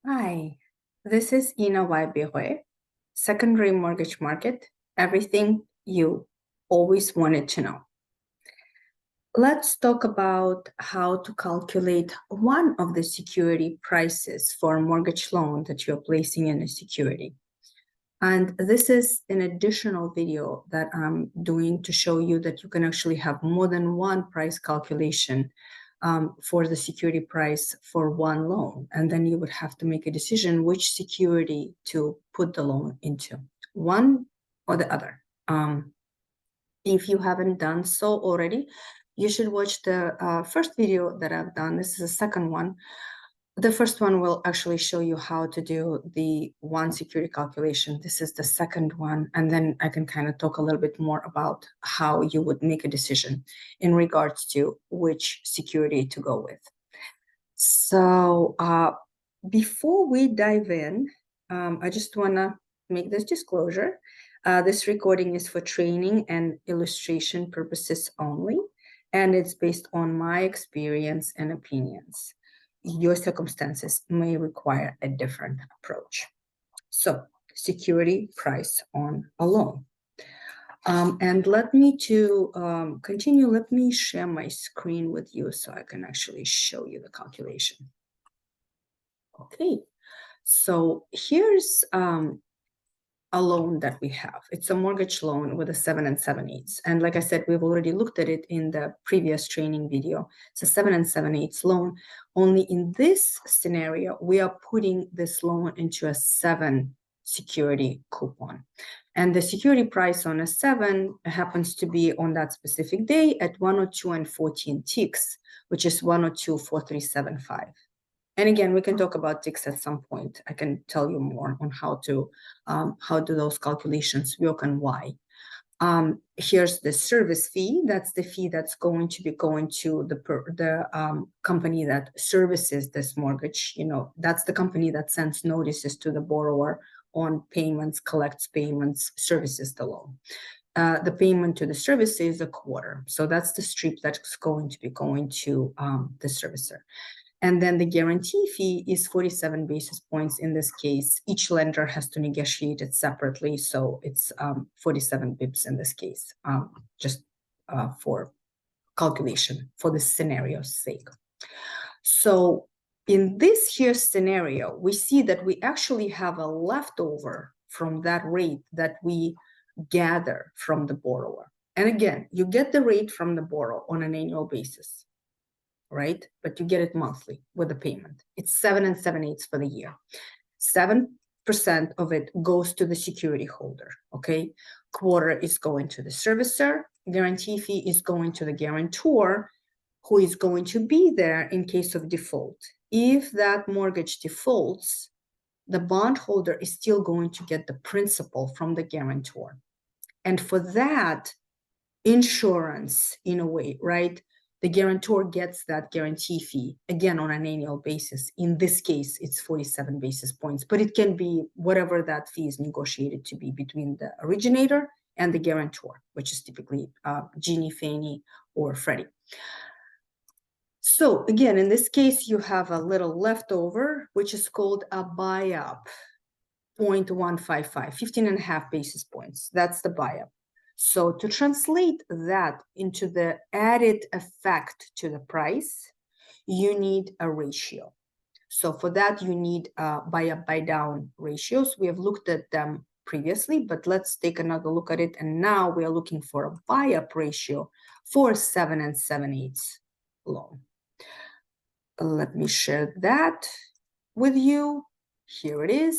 Hi, this is Ina Waibirwe, secondary mortgage market, everything you always wanted to know. Let's talk about how to calculate one of the security prices for a mortgage loan that you're placing in a security. And this is an additional video that I'm doing to show you that you can actually have more than one price calculation for the security price for one loan. And then you would have to make a decision which security to put the loan into, one or the other. If you haven't done so already, you should watch the first video that I've done. This is the second one. The first one will actually show you how to do the one security calculation. This is the second one. And then I can kind of talk a little bit more about how you would make a decision in regards to which security to go with. So before we dive in, I just want to make this disclosure. This recording is for training and illustration purposes only, and it's based on my experience and opinions. Your circumstances may require a different approach. So, security price on a loan. And let me continue, let me share my screen with you so I can actually show you the calculation. Okay, so here's a loan that we have. It's a mortgage loan with a 7 7/8. And like I said, we've already looked at it in the previous training video. It's a 7 7/8 loan. Only in this scenario, we are putting this loan into a 7 security coupon. And the security price on a 7 happens to be on that specific day at 102 and 14 ticks, which is 102,437.5. And again, we can talk about ticks at some point. I can tell you more on how do those calculations work and why. Here's the service fee. That's the fee that's going to be going to the company that services this mortgage. You know, that's the company that sends notices to the borrower on payments, collects payments, services the loan. The payment to the servicer is a quarter. So that's the strip that's going to be going to the servicer. And then the guarantee fee is 47 basis points in this case. Each lender has to negotiate it separately. So it's 47 bips in this case, just for calculation for the scenario's sake. So in this here scenario, we see that we actually have a leftover from that rate that we gather from the borrower. And again, you get the rate from the borrower on an annual basis, right? But you get it monthly with the payment. It's 7 7/8 for the year. 7% of it goes to the security holder, okay? Quarter is going to the servicer. Guarantee fee is going to the guarantor, who is going to be there in case of default. If that mortgage defaults, the bondholder is still going to get the principal from the guarantor. And for that, insurance, in a way, right? The guarantor gets that guarantee fee, again, on an annual basis. In this case, it's 47 basis points, but it can be whatever that fee is negotiated to be between the originator and the guarantor, which is typically Ginnie, Fannie, or Freddie. So again, in this case, you have a little leftover, which is called a buy-up, 0.155, 15.5 basis points. That's the buy-up. So to translate that into the added effect to the price, you need a ratio. So for that, you need buy-up, buy-down ratios. We have looked at them previously, but let's take another look at it. And now we are looking for a buy-up ratio for 7 7/8 loan. Let me share that with you. Here it is.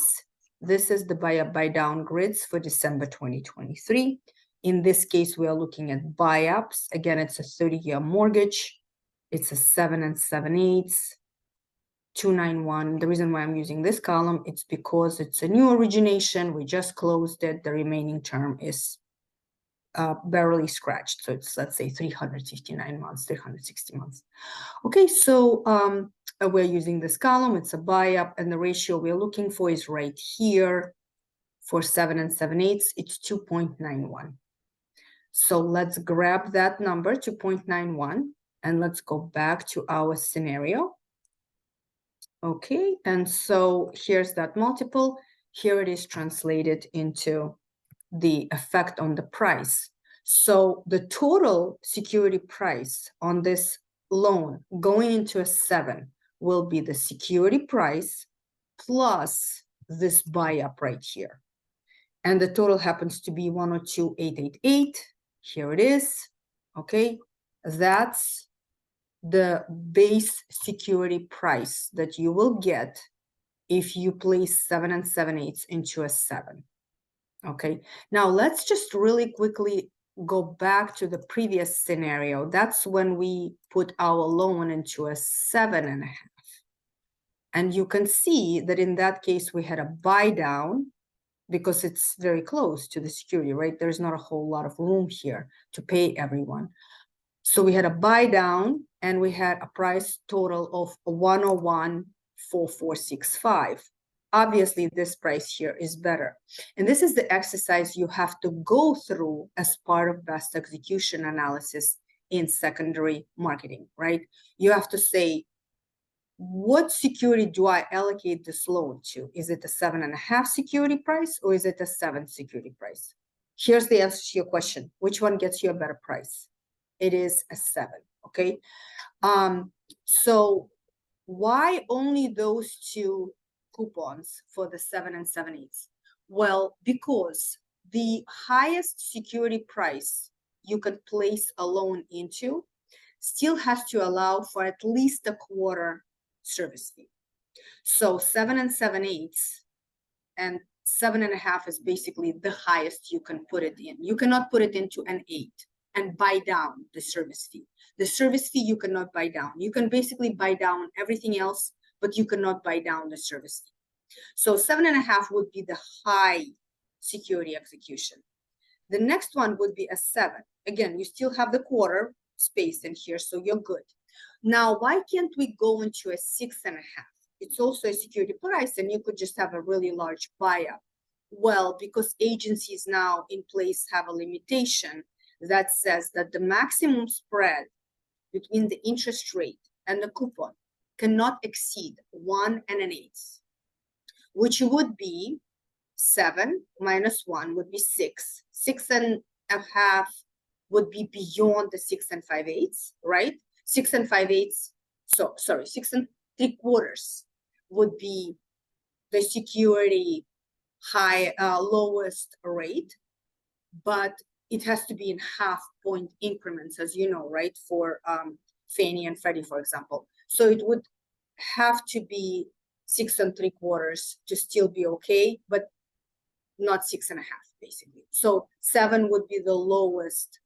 This is the buy-up, buy-down grids for December 2023. In this case, we are looking at buy-ups. Again, it's a 30-year mortgage. It's a 7 7/8, 291. The reason why I'm using this column, it's because it's a new origination. We just closed it. The remaining term is barely scratched. So it's, let's say, 359 months, 360 months. Okay, so we're using this column. It's a buy-up, and the ratio we're looking for is right here. For 7 7/8, it's 2.91. So let's grab that number, 2.91, and let's go back to our scenario. Okay, and so here's that multiple. Here it is translated into the effect on the price. So the total security price on this loan going into a 7 will be the security price plus this buy up right here. And the total happens to be 102,888. Here it is. Okay, that's the base security price that you will get if you place 7 and 7/8 into a 7. Okay, now let's just really quickly go back to the previous scenario. That's when we put our loan into a 7.5. And you can see that in that case, we had a buy down because it's very close to the security, right? There's not a whole lot of room here to pay everyone. So we had a buy down and we had a price total of 101,4465. Obviously, this price here is better. And this is the exercise you have to go through as part of best execution analysis in secondary marketing, right? You have to say, what security do I allocate this loan to? Is it a 7.5 security price or is it a 7 security price? Here's the answer to your question. Which one gets you a better price? It is a 7, okay? So why only those two coupons for the 7 and 7/8? Well, because the highest security price you can place a loan into still has to allow for at least a quarter service fee. So 7 and 7/8 and 7.5 is basically the highest you can put it in. You cannot put it into an 8 and buy down the service fee. The service fee you cannot buy down. You can basically buy down everything else, but you cannot buy down the service fee. So 7.5 would be the high security execution. The next one would be a 7. Again, you still have the quarter space in here, so you're good. Now, why can't we go into a 6.5? It's also a security price, and you could just have a really large buy-up. Well, because agencies now in place have a limitation that says that the maximum spread between the interest rate and the coupon cannot exceed 1 1/8, which would be 7 minus 1 would be 6. 6.5 would be beyond the 6 5/8, right? 6 5/8, so sorry, 6 3/4 would be the security high lowest rate, but it has to be in half-point increments, as you know, right? For Fannie and Freddie, for example. So it would have to be 6 3/4 to still be okay, but not 6.5, basically. So 7 would be the lowest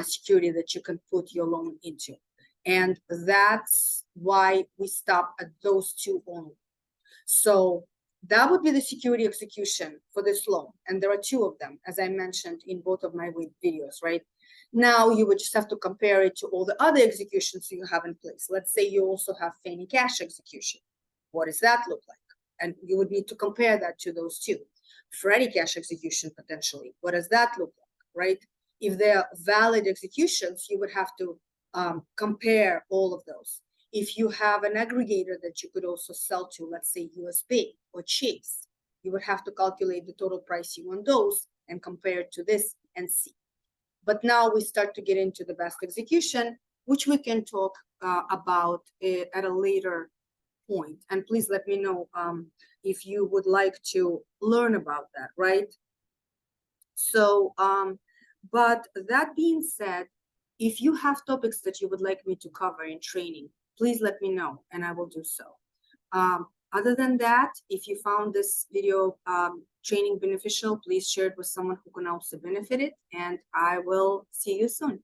security that you can put your loan into. And that's why we stop at those two only. So that would be the security execution for this loan. And there are two of them, as I mentioned in both of my videos, right? Now you would just have to compare it to all the other executions you have in place. Let's say you also have Fannie cash execution. What does that look like? And you would need to compare that to those two. Freddie cash execution potentially. What does that look like, right? If they're valid executions, you would have to compare all of those. If you have an aggregator that you could also sell to, let's say US Bank or Chase, you would have to calculate the total pricing on those and compare it to this and see. But now we start to get into the best execution, which we can talk about at a later point. And please let me know if you would like to learn about that, right? So, but that being said, if you have topics that you would like me to cover in training, please let me know and I will do so. Other than that, if you found this video training beneficial, please share it with someone who can also benefit it, and I will see you soon.